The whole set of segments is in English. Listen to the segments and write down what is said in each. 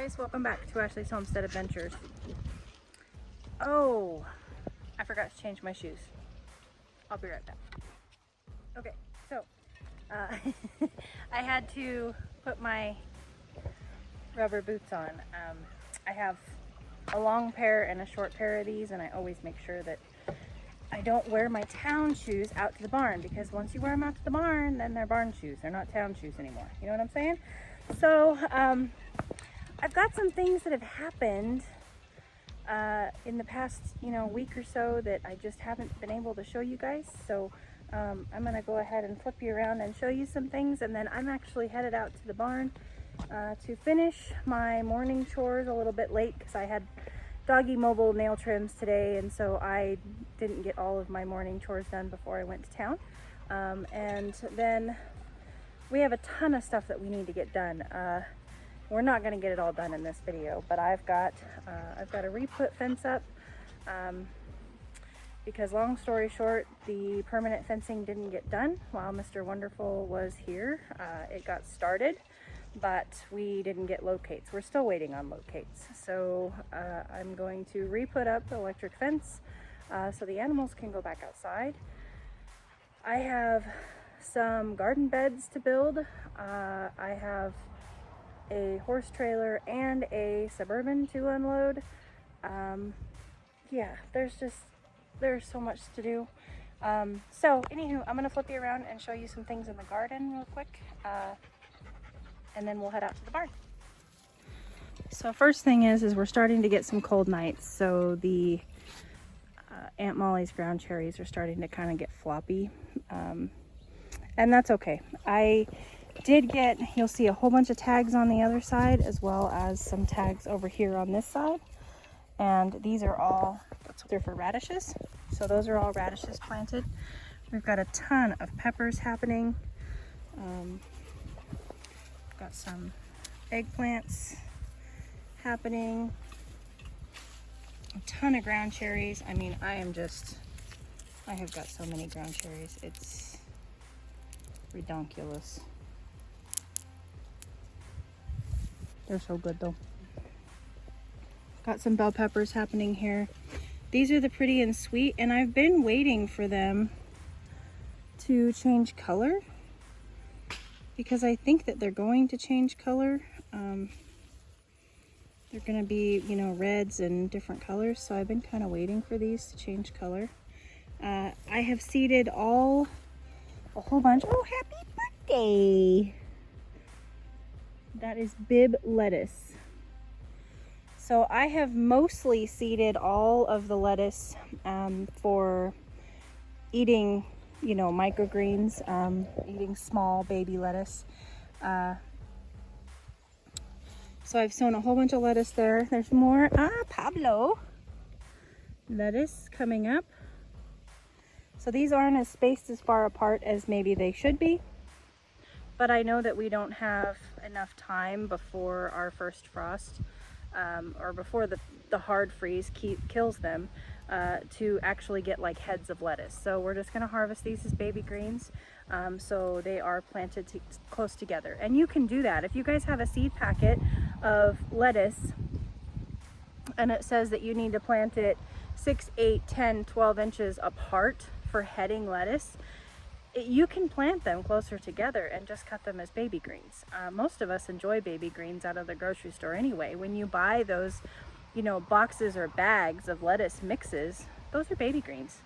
guys, welcome back to Ashley's Homestead Adventures. Oh, I forgot to change my shoes. I'll be right back. Okay, so I had to put my rubber boots on. I have a long pair and a short pair of these, and I always make sure that I don't wear my town shoes out to the barn, because once you wear them out to the barn, then they're barn shoes. They're not town shoes anymore. You know what I'm saying? So I've got some things that have happened in the past, week or so that I just haven't been able to show you guys. So I'm gonna go ahead and flip you around and show you some things, and then I'm actually headed out to the barn to finish my morning chores a little bit late, because I had doggy mobile nail trims today, and so I didn't get all of my morning chores done before I went to town. And then we have a ton of stuff that we need to get done. We're not going to get it all done in this video, but I've got a re-put fence up, because long story short, the permanent fencing didn't get done while Mr. Wonderful was here. It got started, but we didn't get locates. We're still waiting on locates. So I'm going to re-put up the electric fence so the animals can go back outside. I have some garden beds to build. I have a horse trailer and a Suburban to unload. Yeah, there's so much to do. So anywho, I'm gonna flip you around and show you some things in the garden real quick, and then we'll head out to the barn. So first thing is we're starting to get some cold nights. So the Aunt Molly's ground cherries are starting to kind of get floppy, and that's okay. I did get, you'll see a whole bunch of tags on the other side, as well as some tags over here on this side, and these are all, they're for radishes. So those are all radishes planted. We've got a ton of peppers happening. Got some eggplants happening, a ton of ground cherries. I mean, I have got so many ground cherries, it's redonkulous. They're so good though. Got some bell peppers happening here. These are the pretty and sweet, and I've been waiting for them to change color, because I think that they're going to change color. They're going to be, reds and different colors, so I've been kind of waiting for these to change color. I have seeded a whole bunch. Oh, happy birthday! That is Bib lettuce. So I have mostly seeded all of the lettuce for eating, microgreens, eating small baby lettuce. So I've sown a whole bunch of lettuce there. There's more Pablo lettuce coming up. So these aren't as spaced as far apart as maybe they should be, but I know that we don't have enough time before our first frost, or before the hard freeze kills them, to actually get like heads of lettuce. So we're just gonna harvest these as baby greens, so they are planted close together. And you can do that if you guys have a seed packet of lettuce and it says that you need to plant it 6, 8, 10, 12 inches apart for heading lettuce. You can plant them closer together and just cut them as baby greens. Most of us enjoy baby greens out of the grocery store anyway. When you buy those, boxes or bags of lettuce mixes, those are baby greens.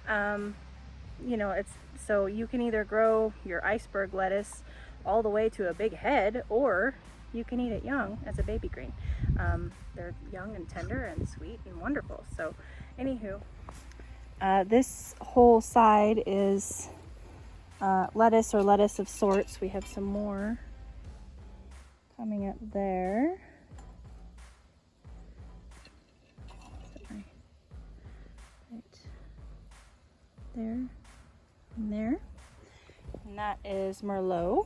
It's so you can either grow your iceberg lettuce all the way to a big head, or you can eat it young as a baby green. They're young and tender and sweet and wonderful. So anywho, this whole side is lettuce or lettuce of sorts. We have some more coming up there. Right there and there. And that is Merlot.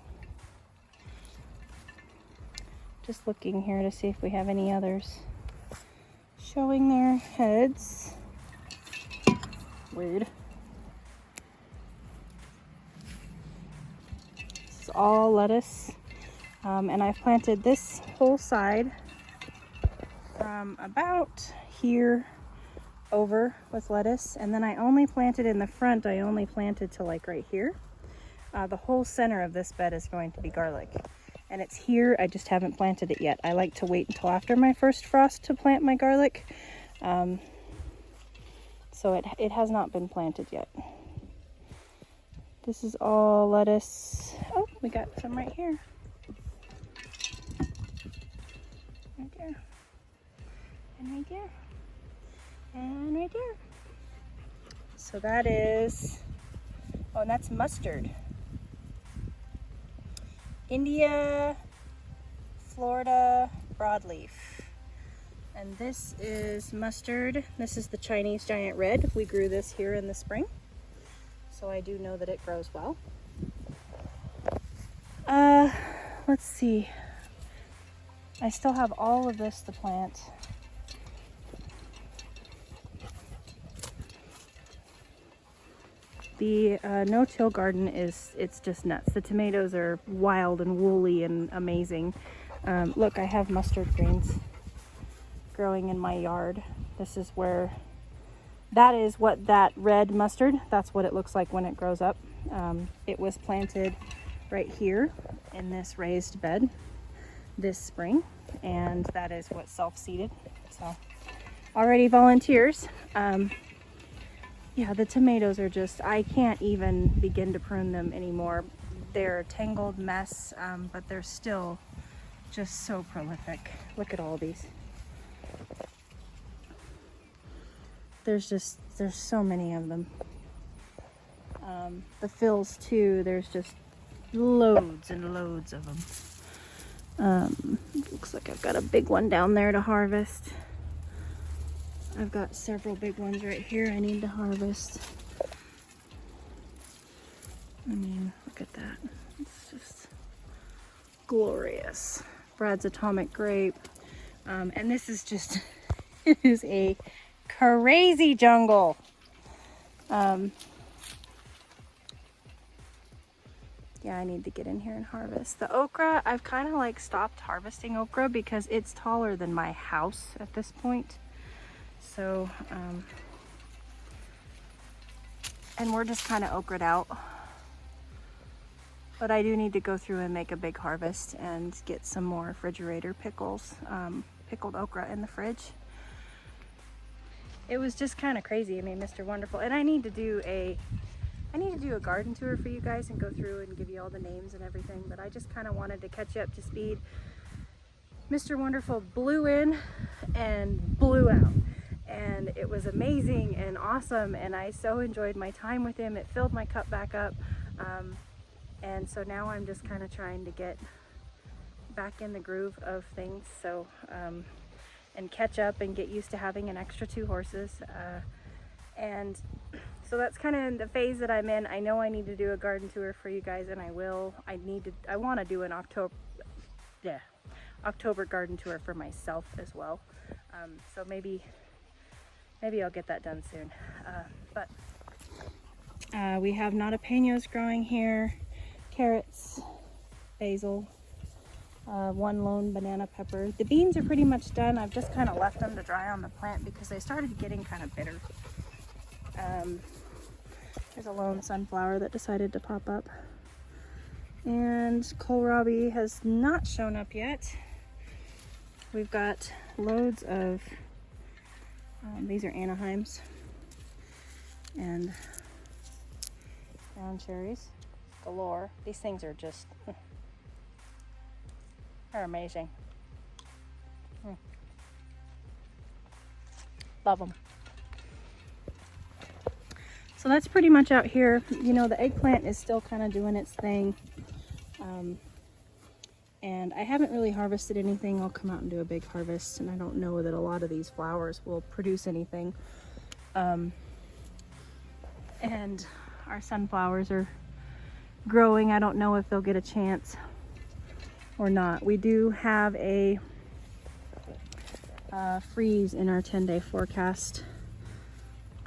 Just looking here to see if we have any others showing their heads. Weird. This is all lettuce, and I've planted this whole side from about here over with lettuce, and then I only planted in the front, I only planted to like right here. The whole center of this bed is going to be garlic, and it's here. I just haven't planted it yet. I like to wait until after my first frost to plant my garlic, so it has not been planted yet. This is all lettuce. Oh, we got some right here. Right there. And right there. And right there. So that is, oh, and that's mustard. India, Florida broadleaf. And this is mustard. This is the Chinese giant red. We grew this here in the spring, so I do know that it grows well. Let's see. I still have all of this to plant. The no-till garden it's just nuts. The tomatoes are wild and woolly and amazing. Look, I have mustard greens growing in my yard. This is where, that is what that red mustard, that's what it looks like when it grows up. It was planted right here in this raised bed this spring, and that is what self-seeded. So already volunteers. Yeah, the tomatoes are just, I can't even begin to prune them anymore. They're a tangled mess, but they're still just so prolific. Look at all these. There's so many of them. The fills too, there's just loads and loads of them. Looks like I've got a big one down there to harvest. I've got several big ones right here I need to harvest. I mean, look at that. It's just glorious. Brad's Atomic Grape. And this is just, it is a crazy jungle. Yeah, I need to get in here and harvest. The okra, I've kind of like stopped harvesting okra because it's taller than my house at this point. So, and we're just kind of okra'd out. But I do need to go through and make a big harvest and get some more refrigerator pickles, pickled okra in the fridge. It was just kind of crazy. I mean, Mr. Wonderful, and I need to do a garden tour for you guys and go through and give you all the names and everything, but I just kind of wanted to catch you up to speed. Mr. Wonderful blew in and blew out, and it was amazing and awesome, and I so enjoyed my time with him. It filled my cup back up, and so now I'm just kind of trying to get back in the groove of things, so and catch up and get used to having an extra 2 horses, and so that's kind of the phase that I'm in. I know I need to do a garden tour for you guys, and I will. I want to do an October garden tour for myself as well. So maybe I'll get that done soon. But we have jalapenos growing here, carrots, basil, 1 lone banana pepper. The beans are pretty much done. I've just kind of left them to dry on the plant because they started getting kind of bitter. There's a lone sunflower that decided to pop up. And kohlrabi has not shown up yet. We've got loads of, these are Anaheims and brown cherries galore. These things are just, they're amazing. Love them. So that's pretty much out here. You know, the eggplant is still kind of doing its thing. And I haven't really harvested anything. I'll come out and do a big harvest, and I don't know that a lot of these flowers will produce anything. And our sunflowers are growing. I don't know if they'll get a chance or not. We do have a freeze in our 10-day forecast.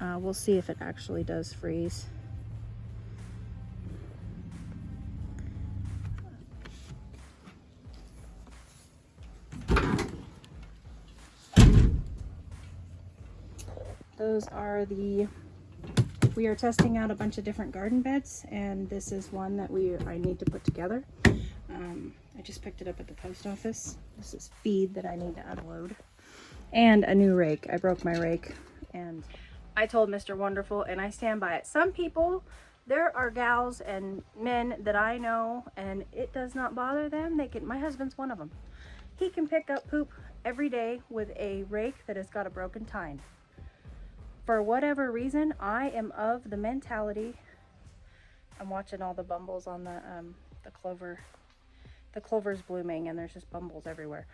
We'll see if it actually does freeze. Those are we are testing out a bunch of different garden beds, and this is one that I need to put together. I just picked it up at the post office. This is feed that I need to unload. And a new rake. I broke my rake, and I told Mr. Wonderful, and I stand by it. Some people, there are gals and men that I know, and it does not bother them. My husband's one of them. He can pick up poop every day with a rake that has got a broken tine. For whatever reason, I am of the mentality. I'm watching all the bumbles on the clover. The clover's blooming, and there's just bumbles everywhere.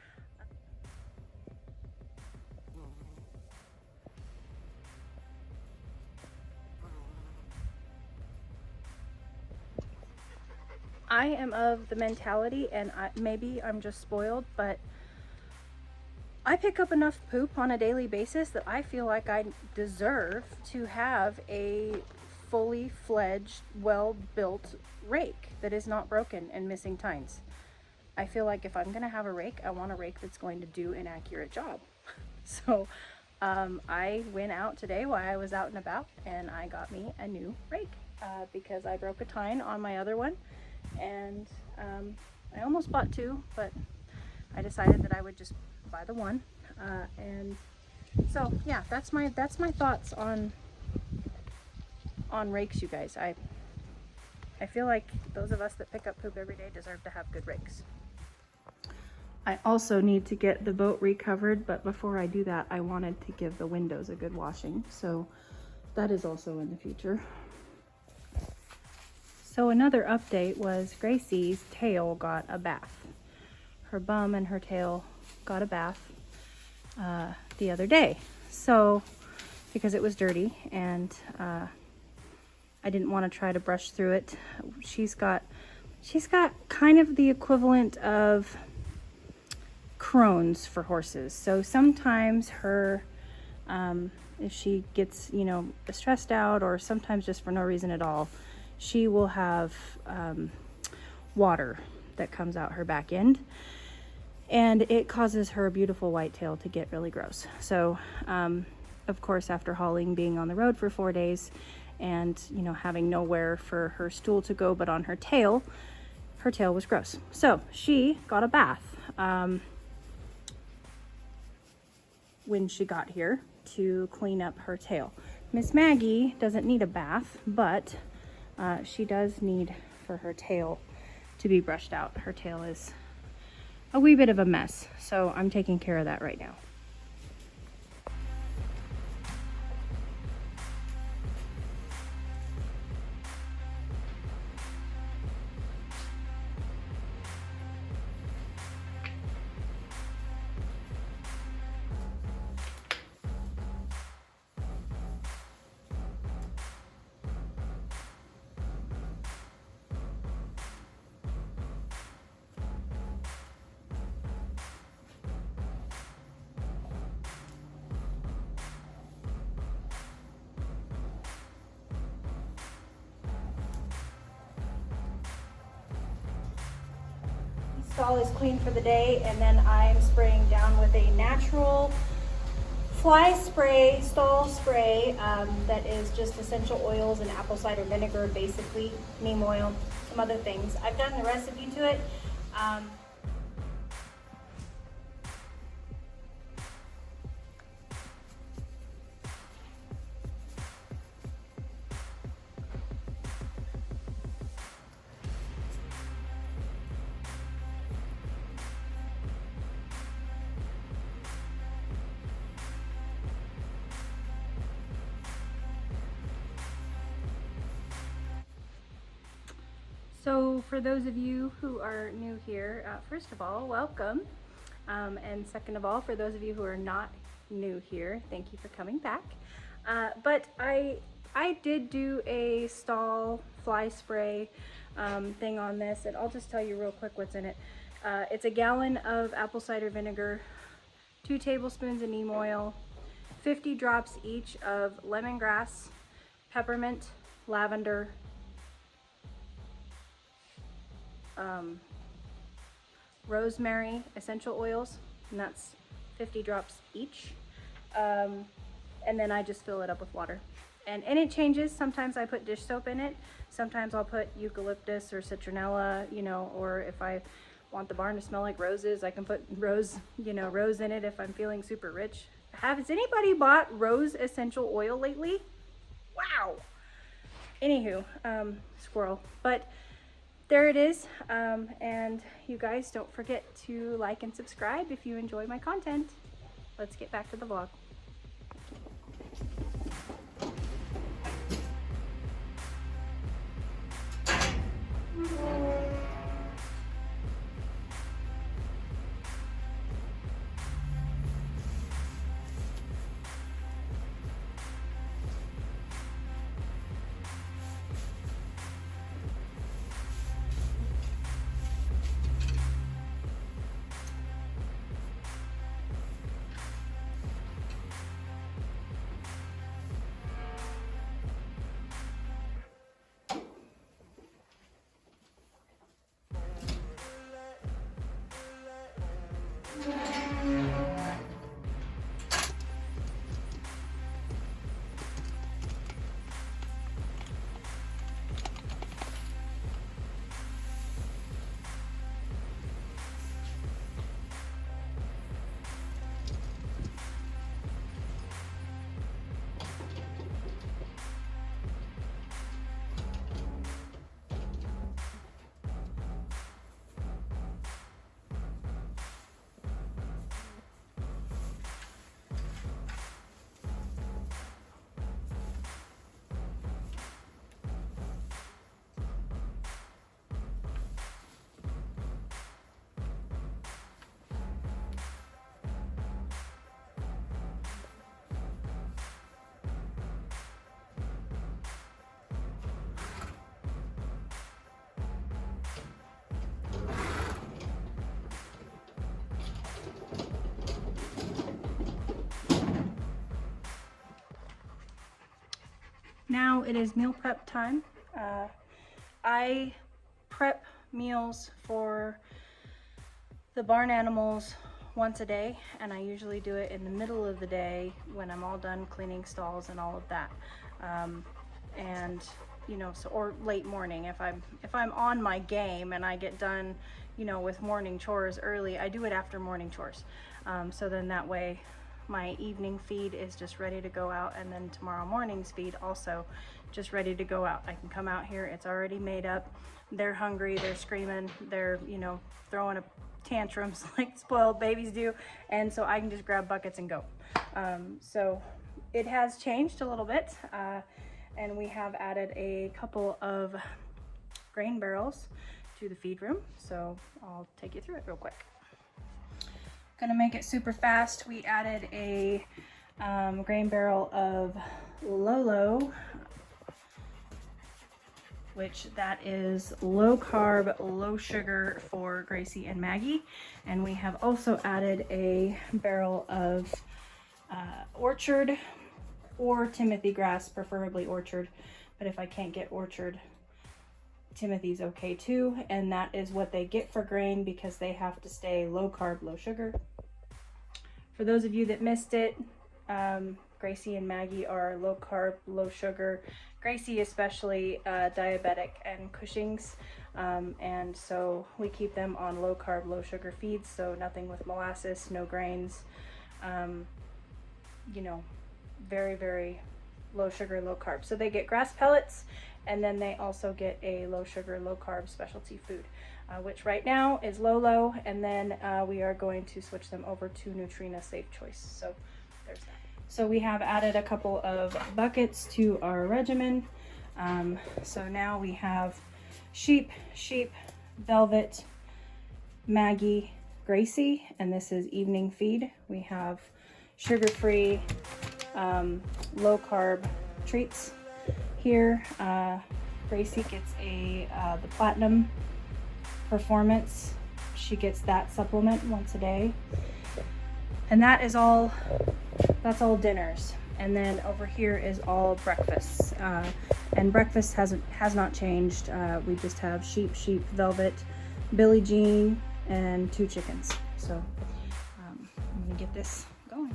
I am of the mentality, and maybe I'm just spoiled, but I pick up enough poop on a daily basis that I feel like I deserve to have a fully fledged, well-built rake that is not broken and missing tines. I feel like if I'm gonna have a rake, I want a rake that's going to do an accurate job. So I went out today while I was out and about, and I got me a new rake because I broke a tine on my other one, and I almost bought two, but I decided that I would just buy the one. And so yeah, that's my thoughts on rakes, you guys. I feel like those of us that pick up poop every day deserve to have good rakes. I also need to get the boat recovered, but before I do that, I wanted to give the windows a good washing. So that is also in the future. So another update was Gracie's tail got a bath. Her bum and her tail got a bath the other day. So, because it was dirty, and I didn't want to try to brush through it. She's got kind of the equivalent of crones for horses. So sometimes her, if she gets, stressed out, or sometimes just for no reason at all, she will have water that comes out her back end, and it causes her beautiful white tail to get really gross. So of course, after hauling, being on the road for 4 days, and having nowhere for her stool to go but on her tail was gross. So she got a bath when she got here to clean up her tail. Miss Maggie doesn't need a bath, but she does need for her tail to be brushed out. Her tail is a wee bit of a mess, so I'm taking care of that right now. Stall is clean for the day, and then I'm spraying down with a natural fly spray, stall spray, that is just essential oils and apple cider vinegar, basically, neem oil, some other things. I've done the recipe to it. So for those of you who are new here, first of all, welcome. And second of all, for those of you who are not new here, thank you for coming back. But I did do a stall fly spray thing on this, and I'll just tell you real quick what's in it. It's a gallon of apple cider vinegar, 2 tablespoons of neem oil, 50 drops each of lemongrass, peppermint, lavender, rosemary essential oils, and that's 50 drops each. and then I just fill it up with water. And it changes. Sometimes I put dish soap in it. Sometimes I'll put eucalyptus or citronella, you know, or if I want the barn to smell like roses, I can put rose in it if I'm feeling super rich. Has anybody bought rose essential oil lately? Wow. Anywho, squirrel. But there it is. And you guys don't forget to like and subscribe if you enjoy my content. Let's get back to the vlog. Now it is meal prep time. I prep meals for the barn animals once a day, and I usually do it in the middle of the day when I'm all done cleaning stalls and all of that. And you know, so, or late morning if I'm on my game and I get done, you know, with morning chores early, I do it after morning chores. So then that way my evening feed is just ready to go out, and then tomorrow morning's feed also just ready to go out. I can come out here, it's already made up. They're hungry, they're screaming, they're, you know, throwing tantrums like spoiled babies do, and so I can just grab buckets and go. So it has changed a little bit, and we have added a couple of grain barrels to the feed room, so I'll take you through it real quick. Gonna make it super fast. We added a grain barrel of Lolo, which that is low carb, low sugar for Gracie and Maggie. And we have also added a barrel of orchard or Timothy grass, preferably orchard. But if I can't get orchard, Timothy's okay too, and that is what they get for grain because they have to stay low carb, low sugar. For those of you that missed it, Gracie and Maggie are low carb, low sugar. Gracie especially diabetic and Cushing's, and so we keep them on low carb, low sugar feeds, so nothing with molasses, no grains, you know, very, very low sugar, low carb. So they get grass pellets, and then they also get a low sugar, low carb specialty food, which right now is Lolo, and then we are going to switch them over to Nutrina Safe Choice. So there's that. So we have added a couple of buckets to our regimen. So now we have sheep, velvet, Maggie, Gracie, and this is evening feed. We have sugar-free, low carb treats here. Gracie gets the Platinum Performance. She gets that supplement once a day, and that's all dinners. And then over here is all breakfasts, and breakfast has not changed. We just have sheep, velvet, Billie Jean, and 2 chickens. So I'm gonna get this going.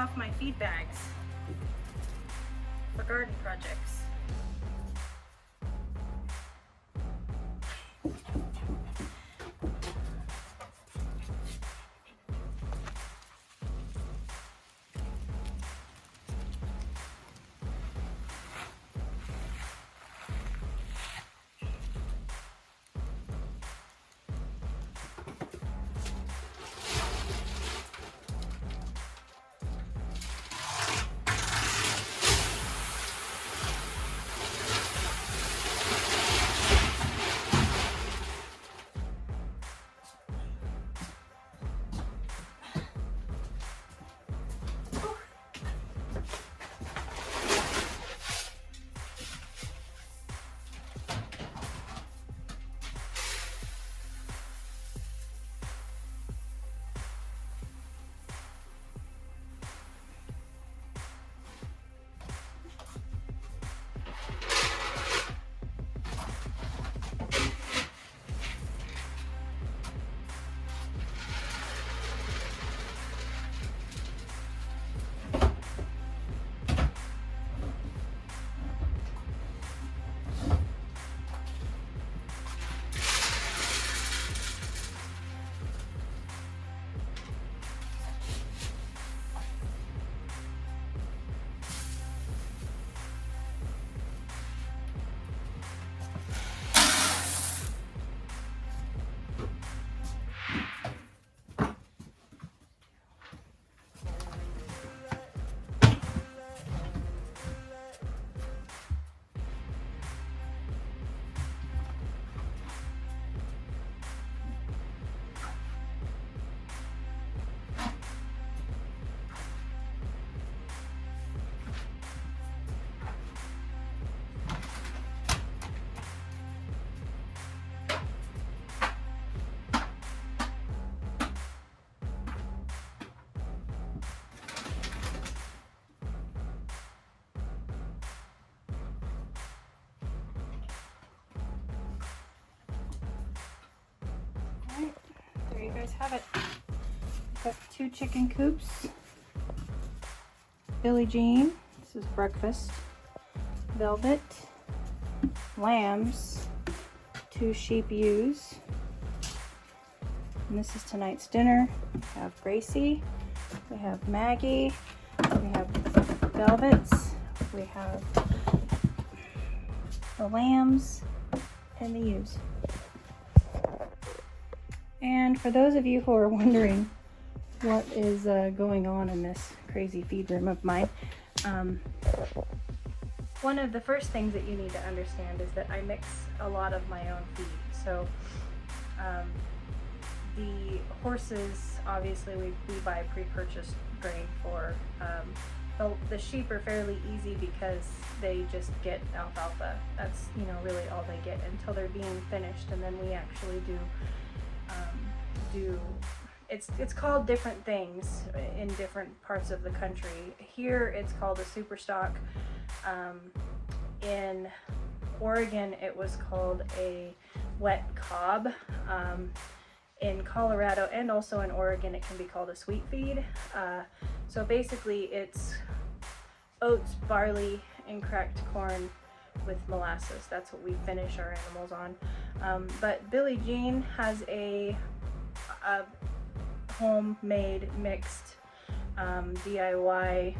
off my feed bags for garden projects. There you guys have it. Got 2 chicken coops. Billie Jean, this is breakfast. Velvet, lambs, 2 sheep ewes. And this is tonight's dinner. We have Gracie, we have Maggie, we have Velvets, we have the lambs, and the ewes. And for those of you who are wondering what is going on in this crazy feed room of mine, one of the first things that you need to understand is that I mix a lot of my own feed. So the horses, obviously we buy pre-purchased grain for. The sheep are fairly easy because they just get alfalfa. That's, you know, really all they get until they're being finished, and then we actually do it's called different things in different parts of the country. Here it's called a super stock. In Oregon it was called a wet cob. In Colorado and also in Oregon it can be called a sweet feed. So basically it's oats, barley, and cracked corn with molasses. That's what we finish our animals on. But Billie Jean has a homemade mixed DIY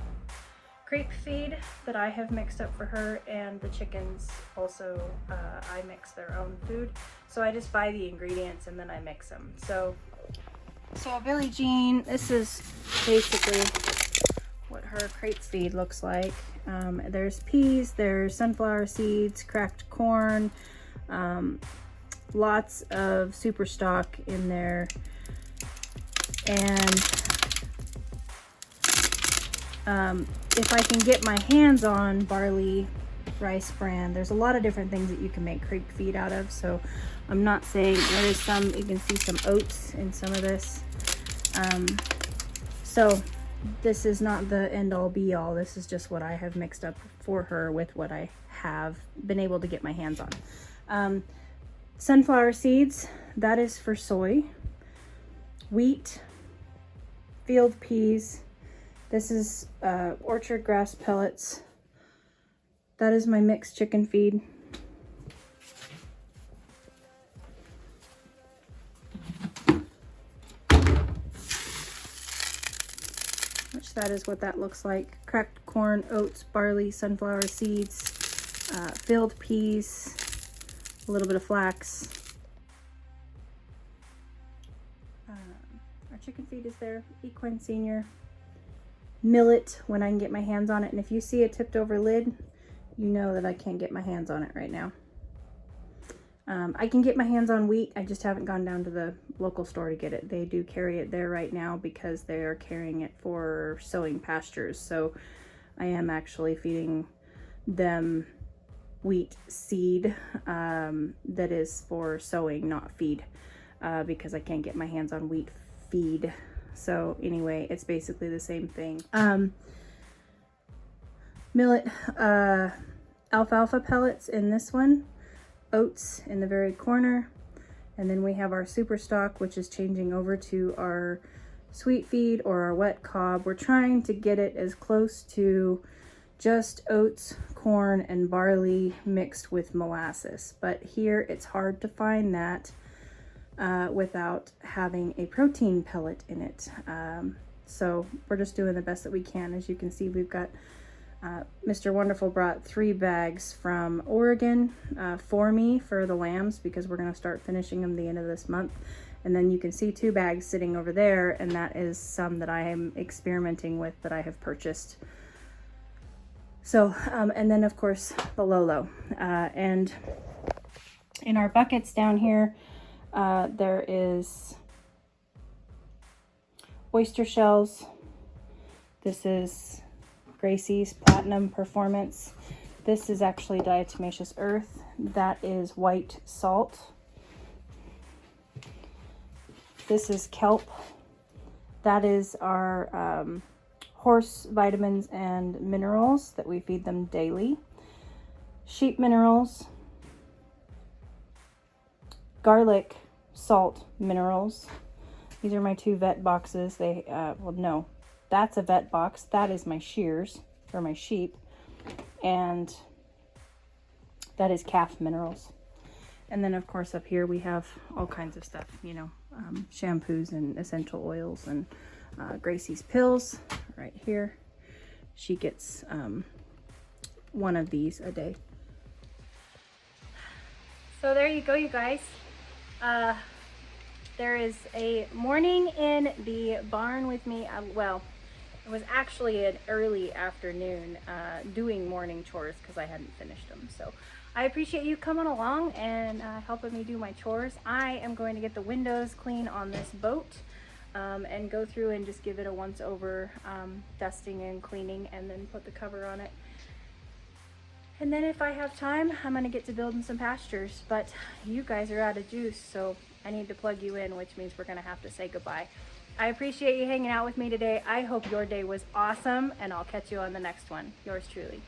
crepe feed that I have mixed up for her, and the chickens also I mix their own food. So I just buy the ingredients and then I mix them. So Billie Jean, this is basically what her crepe feed looks like. There's peas, there's sunflower seeds, cracked corn, lots of super stock in there, and if I can get my hands on barley rice bran, there's a lot of different things that you can make crepe feed out of. So I'm not saying, there is some, you can see some oats in some of this. So this is not the end all be all. This is just what I have mixed up for her with what I have been able to get my hands on. Sunflower seeds, that is for soy. Wheat, field peas, This is orchard grass pellets. That is my mixed chicken feed. Which that is what that looks like. Cracked corn, oats, barley, sunflower seeds, filled peas, a little bit of flax. Our chicken feed is there. Equine Senior. Millet when I can get my hands on it. And if you see a tipped over lid, you know that I can't get my hands on it right now. I can get my hands on wheat. I just haven't gone down to the local store to get it. They do carry it there right now because they are carrying it for sowing pastures. So I am actually feeding them wheat seed that is for sowing, not feed, because I can't get my hands on wheat feed. So anyway, it's basically the same thing. Millet, alfalfa pellets in this one, oats in the very corner, and then we have our super stock, which is changing over to our sweet feed or our wet cob. We're trying to get it as close to just oats, corn, and barley mixed with molasses, but here it's hard to find that without having a protein pellet in it. So we're just doing the best that we can. As you can see, we've got Mr. Wonderful brought 3 bags from Oregon for me for the lambs, because we're going to start finishing them the end of this month. And then you can see 2 bags sitting over there, and that is some that I am experimenting with that I have purchased. So, and then of course the Lolo. And in our buckets down here, there is oyster shells. This is Gracie's Platinum Performance. This is actually diatomaceous earth. That is white salt. This is kelp. That is our horse vitamins and minerals that we feed them daily. Sheep minerals. Garlic, salt, minerals. These are my 2 vet boxes. They, well, no, that's a vet box. That is my shears for my sheep. And that is calf minerals. And then of course up here we have all kinds of stuff, you know, shampoos and essential oils, and Gracie's pills right here. She gets 1 of these a day. So there you go, you guys. There is a morning in the barn with me. Well, it was actually an early afternoon doing morning chores because I hadn't finished them. So I appreciate you coming along and helping me do my chores. I am going to get the windows clean on this boat and go through and just give it a once over dusting and cleaning, and then put the cover on it. And then if I have time, I'm going to get to building some pastures. But you guys are out of juice, so I need to plug you in, which means we're going to have to say goodbye. I appreciate you hanging out with me today. I hope your day was awesome, and I'll catch you on the next one. Yours truly.